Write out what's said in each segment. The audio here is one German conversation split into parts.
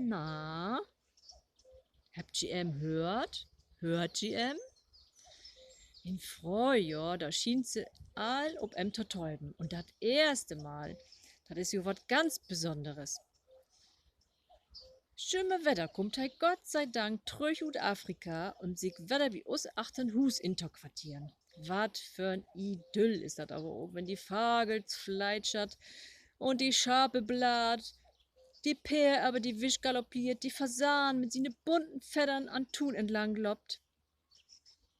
Na, habt ihr hört? Hört ihr? In Frühjahr, da schien sie all ob Täuben. Und das erste Mal, das ist jo wat ganz Besonderes. Schöne Wetter kommt hei Gott sei Dank tröch ut Afrika und sich Wetter wie us achten Hus interquartieren. Wat für'n Idyll ist dat aber auch, wenn die Vagels fleitschert und die Schape blatt, die Pär aber die Wisch galoppiert, die Fasan mit sine bunten Federn an Thun entlang loppt.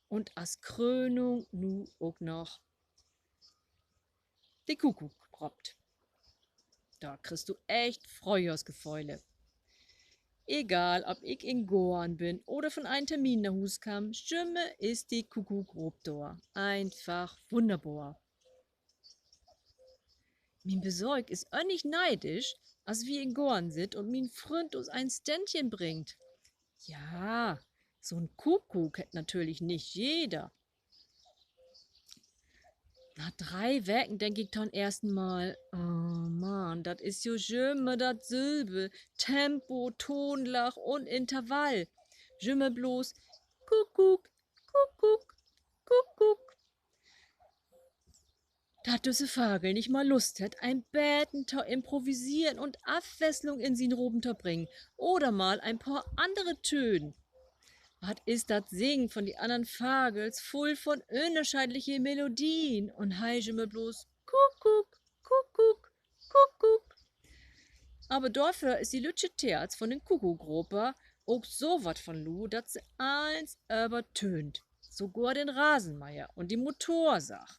Und als Krönung nu auch noch die Kuckuck proppt. Da kriegst du echt Frühjahrsgefäule. Egal, ob ich in Goan bin oder von einem Termin nach Hus kam, Stimme ist die Kuckuck grob da. Einfach wunderbar. Min Besorg ist auch nicht neidisch, als wir in Goan sind und min Freund uns ein Ständchen bringt. Ja, so ein Kuckuck hätt natürlich nicht jeder. Nach 3 Werken denk ich dann ersten Mal, oh Mann, dat is jo schimmer dat Silbe, Tempo, Tonlach und Intervall. Schimmer bloß Kuckuck, Kuckuck, Kuckuck. Dat düsse Vagel nicht mal Lust hätt, ein Bätenter improvisieren und Abwechslung in sin Robenter bringen oder mal ein paar andere Töne. Was ist dat Singen von die anderen Vagels voll von unterschiedliche Melodien und heische mir bloß Kuckuck, Kuckuck, Kuckuck. Aber dafür ist die Lütsche Terz von den Kuckuckgruppe auch so wat von Lu, dat sie eins übertönt. Sogar den Rasenmeier und die Motorsach.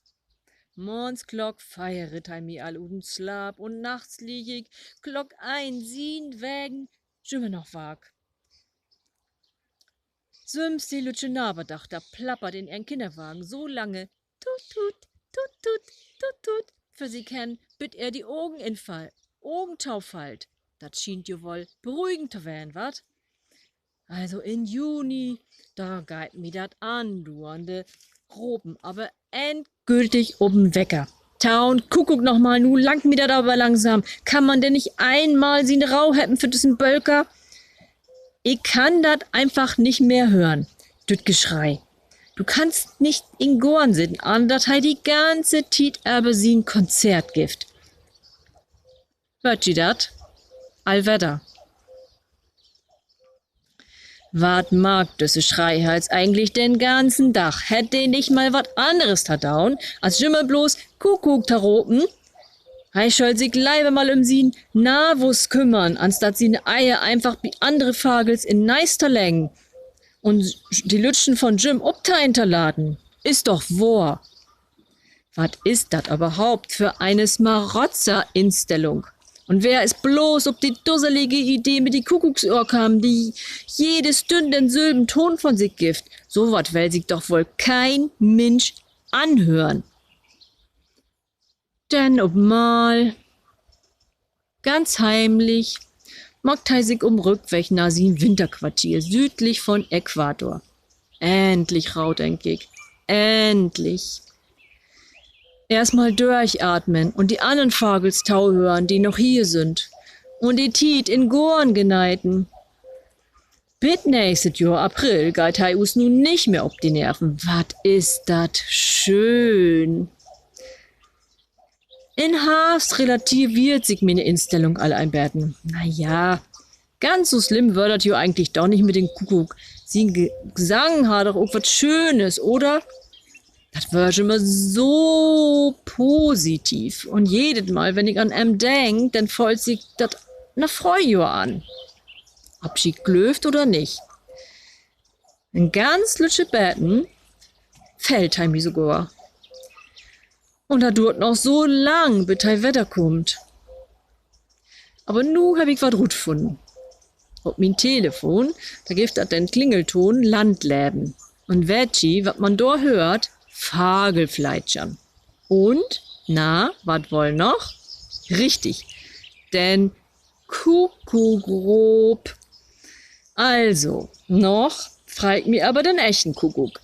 Morgens Glock feiert mi all uden Slab und nachts lieg ich Glock ein, 7 Wägen, schimmer noch wag. Süms die Lütsche Naberdach, da plappert in ihren Kinderwagen so lange, tut, tut, tut, tut, tut, tut, für sie kennen, bis er die Augen Augentauf fällt. Dat schient jo wohl beruhigend zu werden, wat? Also in Juni, da geht mi dat an, du an de Groben, aber endgültig oben Wecker. Taun, Kuckuck noch mal, nu langt mi dat aber langsam. Kann man denn nicht einmal sin Rau hätten für diesen Bölker? Ich kann dat einfach nicht mehr hören, düt Geschrei. Du kannst nicht in Gorn sitzen, an dat hei die ganze Tiet aber sin Konzert gift. Hört ihr dat? Allwetter. Wat mag düsse Schreihals eigentlich den ganzen Tag? Hätt den nicht mal wat anderes tadaun, als schimmer bloß Kuckuck taropen? Hei soll sich leider mal sin Navus kümmern, anstatt sine Eier einfach wie andere Vagels in Neister längen und die Lütschen von Jim obta hinterladen. Ist doch wahr. Wat ist dat überhaupt für eine Smarotzer-Instellung? Und wer ist bloß ob die dusselige Idee mit die Kuckucksohr kam, die jede Stunde den Silben Ton von sich gibt? So wat will sich doch wohl kein Mensch anhören. Denn ob mal, ganz heimlich, macht er sich Rückweg nach sin Winterquartier südlich von Äquator. Endlich, Rau, denk ich, endlich. Erstmal durchatmen und die anderen Vagels Tau hören, die noch hier sind. Und die Tiet in Gorn geneiten. Bis nächstes Jahr April geht hei us nun nicht mehr ob die Nerven. Wat ist dat schön. In Hast relativiert sich meine Instellung all einberten. Naja, ganz so schlimm wird das jo eigentlich doch nicht mit dem Kuckuck. Sie Gesang hat doch auch was Schönes, oder? Das wird immer so positiv. Und jedes Mal, wenn ich an denk, dann folgt sich das nach Frühjahr an. Ob sie glöft oder nicht. In ganz lütsche Betten fällt heim sogar. Und da dauert noch so lang, bis hei Wetter kommt. Aber nu hab ich wat gut gefunden. Auf mein Telefon, da gibt dat den Klingelton Landleben. Und wetschi, wat man da hört, Vagelfleitschern. Und, na, wat woll noch? Richtig, denn Kuckuckgrob. Also, noch fragt mir aber den echten Kuckuck.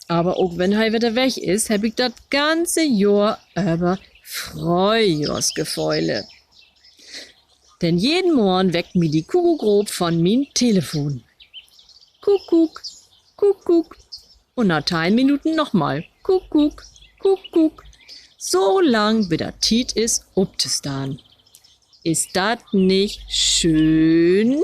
Aber auch wenn hei wieder weg ist, hab ich das ganze Jahr über Frühjahrsgefäule. Denn jeden Morgen weckt mi die Kuckuck grob von min Telefon. Kuckuck, Kuckuck. Und nach 10 Minuten nochmal. Kuckuck, Kuckuck. So lang, wie der Tiet ist, ob es dann. Ist das nicht schön?